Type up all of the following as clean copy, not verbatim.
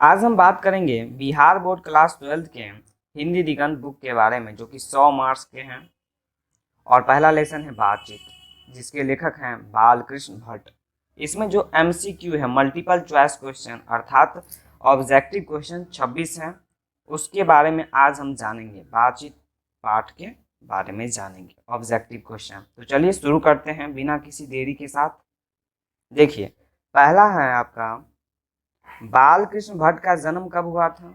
आज हम बात करेंगे बिहार बोर्ड क्लास 12 के हिंदी दिगंत बुक के बारे में, जो कि 100 मार्क्स के हैं। और पहला लेसन है बातचीत, जिसके लेखक हैं बालकृष्ण भट्ट। इसमें जो MCQ है, मल्टीपल चॉइस क्वेश्चन अर्थात ऑब्जेक्टिव क्वेश्चन 26 हैं, उसके बारे में आज हम जानेंगे। बातचीत पाठ के बारे में जानेंगे, ऑब्जेक्टिव क्वेश्चन। तो चलिए शुरू करते हैं बिना किसी देरी के साथ। देखिए, पहला है आपका, बालकृष्ण भट्ट का जन्म कब हुआ था?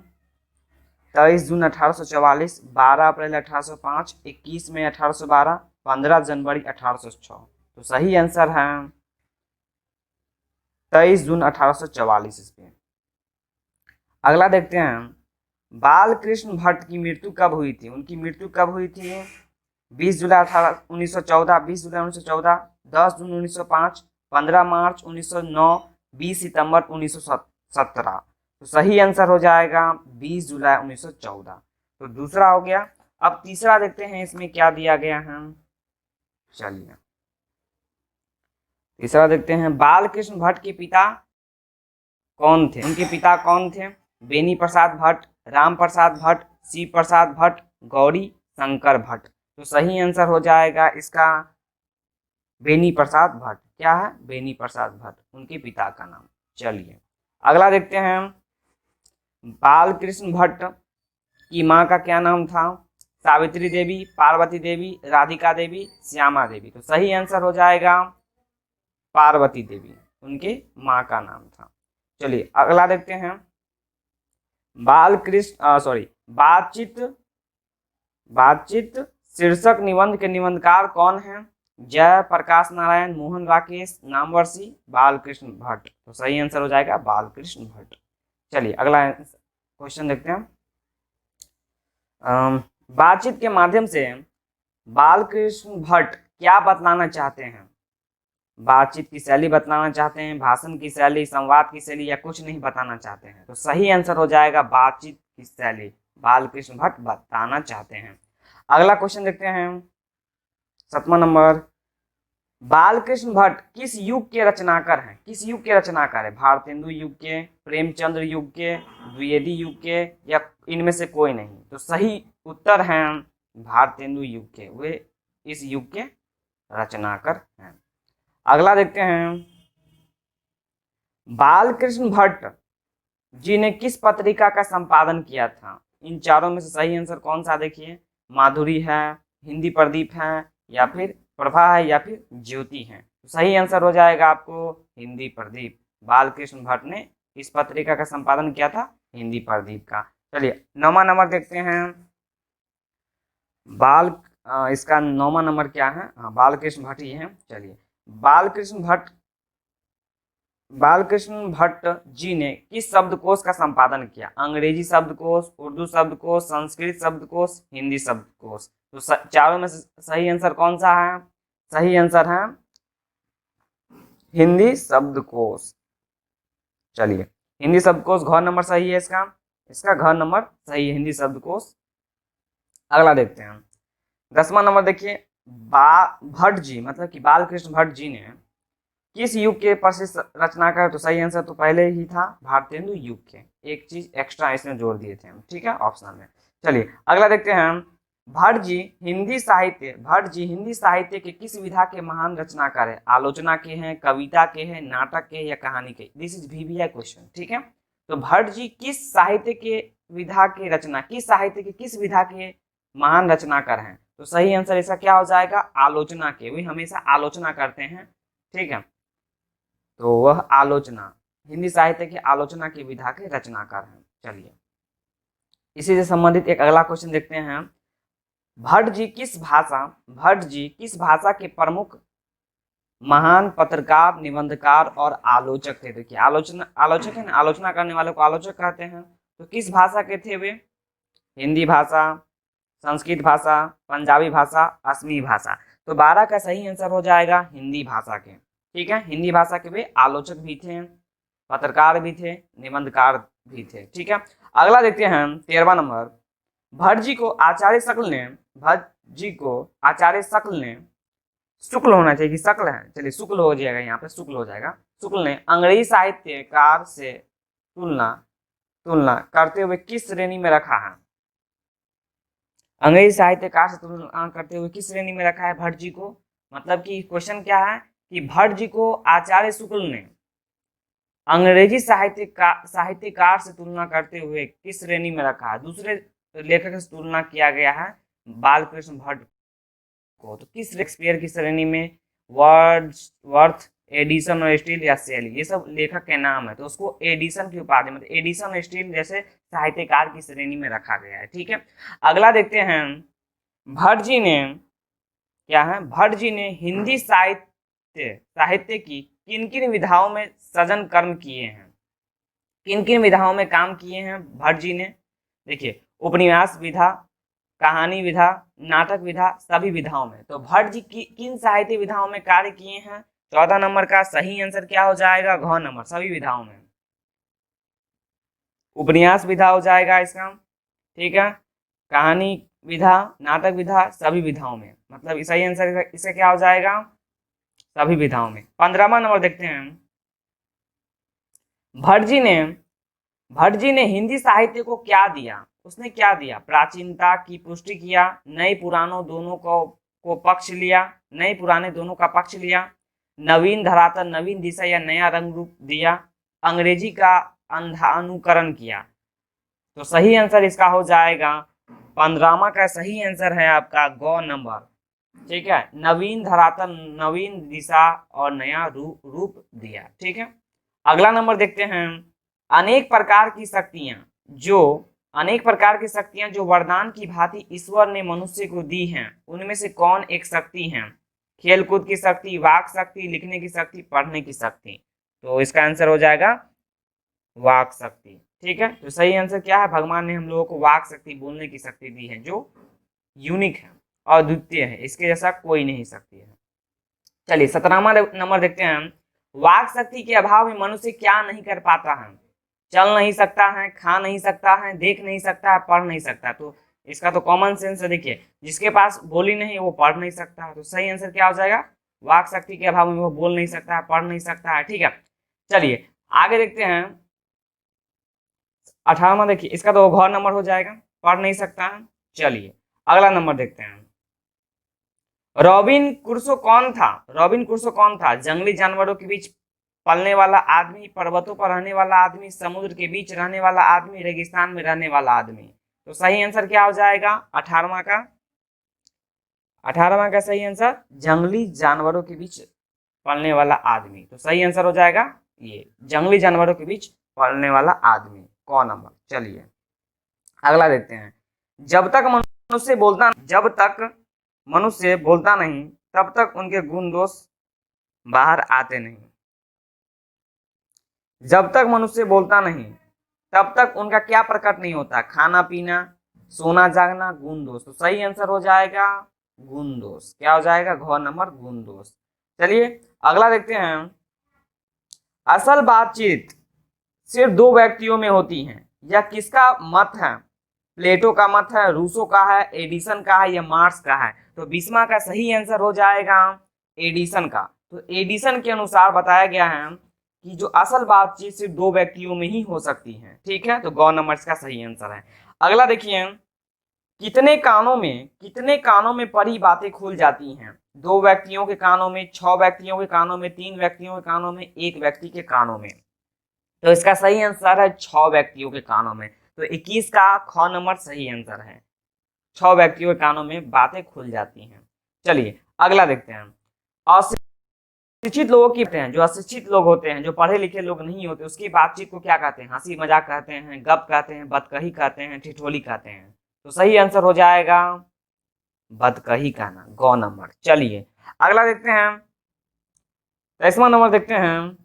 23 जून 1844, 12 अप्रैल 1805, 21 मई 1812, 15 जनवरी 1806। तो सही आंसर है 23 जून 1844 ईस्वी। अगला देखते हैं, बालकृष्ण भट्ट की मृत्यु कब हुई थी? उनकी मृत्यु कब हुई थी? 20 जुलाई 1914, 20 जुलाई 1914, 10 जून 1905, 15 मार्च 1909, 20 सितंबर 1917। तो सही आंसर हो जाएगा 20 जुलाई 1914। तो दूसरा हो गया। अब तीसरा देखते हैं इसमें क्या दिया गया है। चलिए तीसरा देखते हैं, बालकृष्ण भट्ट के पिता कौन थे? उनके पिता कौन थे? बेनी प्रसाद भट्ट, राम प्रसाद भट्ट, शिव प्रसाद भट्ट, गौरी शंकर भट्ट। तो सही आंसर हो जाएगा इसका बेनी प्रसाद भट्ट। क्या है? बेनी प्रसाद भट्ट उनके पिता का नाम। चलिए अगला देखते हैं, बालकृष्ण भट्ट की माँ का क्या नाम था? सावित्री देवी, पार्वती देवी, राधिका देवी, श्यामा देवी। तो सही आंसर हो जाएगा पार्वती देवी, उनके माँ का नाम था। चलिए अगला देखते हैं, बातचीत शीर्षक निबंध के निबंधकार कौन है? जय प्रकाश नारायण, मोहन राकेश, नामवर्षी, बालकृष्ण भट्ट। तो सही आंसर हो जाएगा बालकृष्ण भट्ट। चलिए अगला क्वेश्चन देखते हैं, बातचीत के माध्यम से बालकृष्ण भट्ट क्या बतलाना चाहते हैं? बातचीत की शैली बतलाना चाहते हैं, भाषण की शैली, संवाद की शैली, या कुछ नहीं बताना चाहते हैं? तो सही आंसर हो जाएगा बातचीत की शैली बालकृष्ण भट्ट बताना चाहते हैं। अगला क्वेश्चन देखते हैं, 7वां नंबर, बालकृष्ण भट्ट किस युग के रचनाकार हैं? किस युग के रचनाकार है? भारतेंदु युग के, प्रेमचंद्र युग के, द्विवेदी युग के, या इनमें से कोई नहीं? तो सही उत्तर है भारतेंदु युग के, वे इस युग के रचनाकार हैं। अगला देखते हैं, बालकृष्ण भट्ट जी ने किस पत्रिका का संपादन किया था? इन चारों में से सही आंसर कौन सा? देखिए, माधुरी है, हिंदी प्रदीप है, या फिर प्रभा है, या फिर ज्योति है? तो सही आंसर हो जाएगा आपको हिंदी प्रदीप। बालकृष्ण भट्ट ने किस पत्रिका का संपादन किया था? हिंदी प्रदीप का। चलिए 9वां नंबर देखते हैं, इसका 9वां नंबर क्या है? हाँ, बालकृष्ण भट्ट ही है। चलिए, बालकृष्ण भट्ट जी ने किस शब्दकोश का संपादन किया? अंग्रेजी शब्दकोश, उर्दू शब्दकोश, संस्कृत शब्दकोश, हिंदी शब्दकोश। तो चारों में से सही आंसर कौन सा है? सही आंसर है हिंदी शब्दकोश। चलिए, हिंदी शब्दकोश घ नंबर सही है इसका घ नंबर सही है, हिंदी शब्दकोश। अगला देखते हैं, 10वां नंबर देखिए, भट्ट जी मतलब कि बालकृष्ण भट्ट जी ने किस युग के प्रसिद्ध रचनाकार? तो सही आंसर तो पहले ही था, भारतेंदु युग के। एक चीज एक्स्ट्रा इसमें जोड़ दिए थे हम, ठीक है, ऑप्शनल में। चलिए अगला देखते हैं, भट्ट जी हिंदी साहित्य के किस विधा के महान रचनाकार है? आलोचना के हैं, कविता के हैं, नाटक के, या कहानी के? दिस इज VBI क्वेश्चन, ठीक है। तो भट्ट जी किस साहित्य के किस विधा के महान रचनाकार हैं? तो सही आंसर इसका क्या हो जाएगा? आलोचना के। वे हमेशा आलोचना करते हैं, ठीक है। तो वह आलोचना, हिंदी साहित्य की आलोचना की विधा के रचनाकार हैं। चलिए इसी से संबंधित एक अगला क्वेश्चन देखते हैं, भट्ट जी किस भाषा के प्रमुख महान पत्रकार, निबंधकार और आलोचक थे? देखिए, आलोचक है ना, आलोचना करने वाले को आलोचक कहते हैं। तो किस भाषा के थे वे? हिंदी भाषा, संस्कृत भाषा, पंजाबी भाषा, असमी भाषा। तो 12 का सही आंसर हो जाएगा हिंदी भाषा के, ठीक है। हिंदी भाषा के वे आलोचक भी थे, पत्रकार भी थे, निबंधकार भी थे, ठीक है। अगला देखते हैं 13वां नंबर, भट्ट जी को आचार्य शुक्ल ने शुक्ल होना चाहिए कि शक्ल है? चलिए शुक्ल हो जाएगा, यहाँ पे शुक्ल हो जाएगा। शुक्ल ने अंग्रेजी साहित्यकार से तुलना तुलना करते हुए किस श्रेणी में रखा है? अंग्रेजी साहित्यकार से तुलना करते हुए किस श्रेणी में रखा है भट्ट जी को? मतलब कि क्वेश्चन क्या है कि भट्ट जी को आचार्य शुक्ल ने अंग्रेजी साहित्यकार से तुलना करते हुए किस श्रेणी में रखा है? दूसरे लेखक से तुलना किया गया है बालकृष्ण भट्ट को, तो किस शेक्सपियर की श्रेणी में? वर्थ, एडिसन और स्टील या शेली, ये सब लेखक के नाम है, तो उसको एडिसन की उपाधि मतलब एडिसन और स्टील जैसे साहित्यकार की श्रेणी में रखा गया है। ठीक है, अगला देखते हैं भट्ट जी ने क्या है, भट्ट जी ने हिंदी साहित्य की किन किन विधाओं में सृजन कर्म किए हैं? किन किन विधाओं में काम किए हैं भट्ट जी ने? देखिए, उपन्यास विधा, कहानी विधा, नाटक विधा, सभी विधाओं में। तो भट्ट जी किन साहित्य विधाओं में कार्य किए हैं? 14 नंबर का सही आंसर क्या हो जाएगा? घ नंबर, सभी विधाओं में। उपन्यास विधा हो जाएगा इसका, ठीक है, कहानी विधा, नाटक विधा, सभी विधाओं में, मतलब सही आंसर इसका क्या हो जाएगा? सभी विधाओं में। 15वां नंबर देखते हैं, भट्ट जी ने हिंदी साहित्य को क्या दिया? उसने क्या दिया? प्राचीनता की पुष्टि किया, नए पुरानों दोनों को पक्ष लिया, नए पुराने दोनों का पक्ष लिया, नवीन धरातल, नवीन दिशा या नया रंग रूप दिया, अंग्रेजी का अंधानुकरण किया। तो सही आंसर इसका हो जाएगा 15वां का सही आंसर है आपका ग नंबर, ठीक है, नवीन धरातल, नवीन दिशा और नया रूप दिया। ठीक है, अगला नंबर देखते हैं, अनेक प्रकार की शक्तियां जो वरदान की भांति ईश्वर ने मनुष्य को दी हैं, उनमें से कौन एक शक्ति है? खेलकूद की शक्ति, वाक शक्ति, लिखने की शक्ति, पढ़ने की शक्ति। तो इसका आंसर हो जाएगा वाक शक्ति। ठीक है, तो सही आंसर क्या है? भगवान ने हम लोगों को वाक शक्ति, बोलने की शक्ति दी है, जो यूनिक है और द्वितीय है, इसके जैसा कोई नहीं शक्ति है। चलिए 17वां नंबर देखते हैं, वाक शक्ति के अभाव में मनुष्य क्या नहीं कर पाता है? चल नहीं सकता है, खा नहीं सकता है, देख नहीं सकता है, पढ़ नहीं सकता। तो इसका तो कॉमन सेंस है, देखिए, जिसके पास बोली नहीं वो पढ़ नहीं सकता है, तो सही आंसर क्या हो जाएगा? वाक शक्ति के अभाव में वो बोल नहीं सकता है, पढ़ नहीं सकता है। ठीक है, चलिए आगे देखते हैं, 18वां देखिए, इसका तो घ नंबर हो जाएगा, पढ़ नहीं सकता है। चलिए अगला नंबर देखते हैं, रॉबिन क्रूसो कौन था? रॉबिन क्रूसो कौन था? जंगली जानवरों के बीच पलने वाला आदमी, पर्वतों पर रहने वाला आदमी, समुद्र के बीच रहने वाला आदमी, रेगिस्तान में रहने वाला आदमी। तो सही आंसर क्या हो जाएगा 18वां का? 18वां का सही आंसर जंगली जानवरों के बीच पलने वाला आदमी। तो सही आंसर हो जाएगा ये जंगली जानवरों के बीच पलने वाला आदमी, कौन नंबर। चलिए अगला देखते हैं, जब तक मनुष्य बोलता नहीं तब तक उनके गुण दोष बाहर आते नहीं। जब तक मनुष्य बोलता नहीं तब तक उनका क्या प्रकट नहीं होता? खाना पीना, सोना जागना, गुण दोष। तो सही आंसर हो जाएगा गुण दोष। क्या हो जाएगा? घ नंबर, गुण दोष। चलिए अगला देखते हैं, असल बातचीत सिर्फ दो व्यक्तियों में होती है, यह किसका मत है? प्लेटो का मत है, रूसो का है, एडिसन का है या मार्क्स का है? तो 20वां का सही आंसर हो जाएगा एडिसन का। तो एडिसन के अनुसार बताया गया है कि जो असल बातचीत सिर्फ दो व्यक्तियों में ही हो सकती है। ठीक है, तो ग नंबर इसका सही आंसर है। अगला देखिए, कितने कानों में परी बातें खुल जाती हैं? 2 व्यक्तियों के कानों में, 6 व्यक्तियों के कानों में, 3 व्यक्तियों के कानों में, 1 व्यक्ति के कानों में। तो इसका सही आंसर है 6 व्यक्तियों के कानों में। तो 21 का ख नंबर सही आंसर है, 6 व्यक्तियों के कानों में बातें खुल जाती हैं। चलिए अगला देखते हैं, अशिक्षित लोगों की हैं, जो अशिक्षित लोग होते हैं, जो पढ़े लिखे लोग नहीं होते, उसकी बातचीत को क्या कहते हैं? हंसी मजाक कहते हैं, गप कहते हैं, बतकही कहते हैं, ठिठोली कहते हैं। तो सही आंसर हो जाएगा बतकही कहना, ग नंबर। चलिए अगला देखते हैं, 23वां नंबर देखते हैं,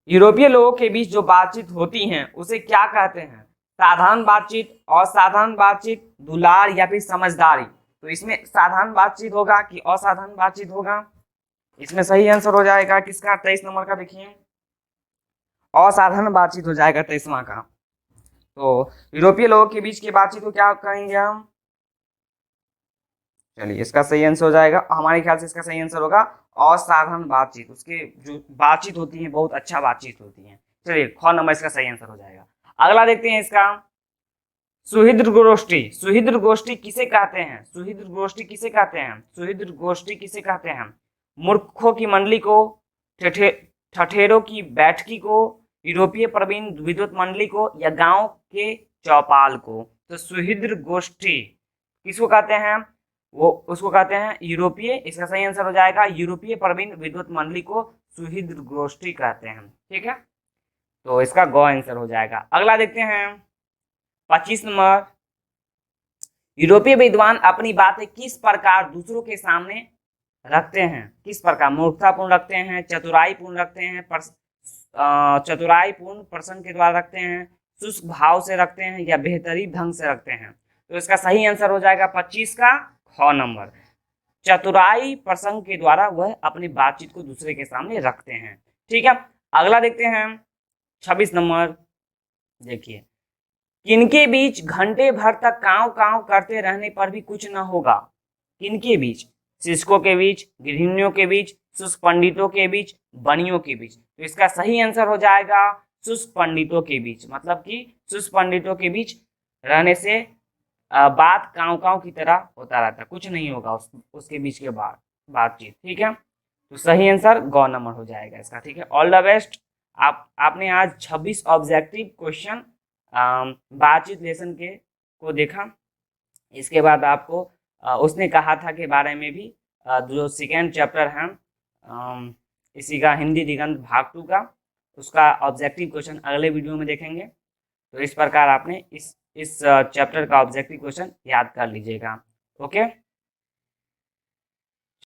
यूरोपीय लोगों के बीच जो बातचीत होती है उसे क्या कहते हैं? साधारण बातचीत, असाधारण बातचीत, दुलार या फिर समझदारी। तो इसमें साधारण बातचीत होगा कि असाधारण बातचीत होगा? इसमें सही आंसर हो जाएगा किसका? 23 नंबर का। देखिए असाधारण बातचीत हो जाएगा 23वां का। तो यूरोपीय लोगों के बीच की बातचीत को क्या कहेंगे हम? चलिए इसका सही आंसर हो जाएगा, हमारे ख्याल से इसका सही आंसर होगा असाधारण बातचीत। उसके जो बातचीत होती है बहुत अच्छा बातचीत होती है। चलिए ख नंबर इसका सही आंसर हो जाएगा। अगला देखते हैं इसका, सुहृद गोष्ठी। सुहृद गोष्ठी किसे कहते हैं? सुहृद गोष्ठी किसे कहते हैं? सुहृद गोष्ठी किसे कहते हैं? मूर्खों की मंडली को, ठठेरों की बैठकी को, यूरोपीय प्रवीण विद्वत मंडली को, या गांव के चौपाल को? तो सुहृद गोष्ठी किसको कहते हैं? वो उसको कहते हैं यूरोपीय, इसका सही आंसर हो जाएगा यूरोपीय प्रवीण विद्वत मंडली को सुहृद गोष्ठी कहते हैं। ठीक है, तो इसका ग आंसर हो जाएगा। अगला देखते हैं 25 नंबर, यूरोपीय विद्वान अपनी बातें किस प्रकार दूसरों के सामने रखते हैं? किस प्रकार? मूर्खतापूर्ण रखते हैं, चतुराईपूर्ण रखते हैं, चतुराईपूर्ण प्रसंग के द्वारा रखते हैं, शुष्क भाव से रखते हैं, या बेहतरीन ढंग से रखते हैं? तो इसका सही आंसर हो जाएगा 25 का ख नंबर, चतुराई प्रसंग के द्वारा वह अपनी बातचीत को दूसरे के सामने रखते हैं। ठीक है, अगला देखते हैं 26 नंबर। देखिए, किनके बीच घंटे भर तक कांव कांव करते रहने पर भी कुछ न होगा? किनके बीच? शिक्षकों के बीच, गृहिणियों के बीच, शुष्क पंडितों के बीच, बनियों के बीच? तो इसका सही आंसर हो जाएगा शुष्क पंडितों के बीच। मतलब कि शुष्क पंडितों के बीच रहने से बात कांव कांव की तरह होता रहता, कुछ नहीं होगा उसके बीच के बाद बातचीत। ठीक है, तो सही आंसर ग नंबर हो जाएगा इसका। ठीक है, ऑल द बेस्ट। आपने आज 26 ऑब्जेक्टिव क्वेश्चन बातचीत लेसन के को देखा। इसके बाद आपको उसने कहा था के बारे में भी, जो सेकेंड चैप्टर है इसी का हिंदी दिगंत भाग 2 का, उसका ऑब्जेक्टिव क्वेश्चन अगले वीडियो में देखेंगे। तो इस प्रकार आपने इस चैप्टर का ऑब्जेक्टिव क्वेश्चन याद कर लीजिएगा। ओके।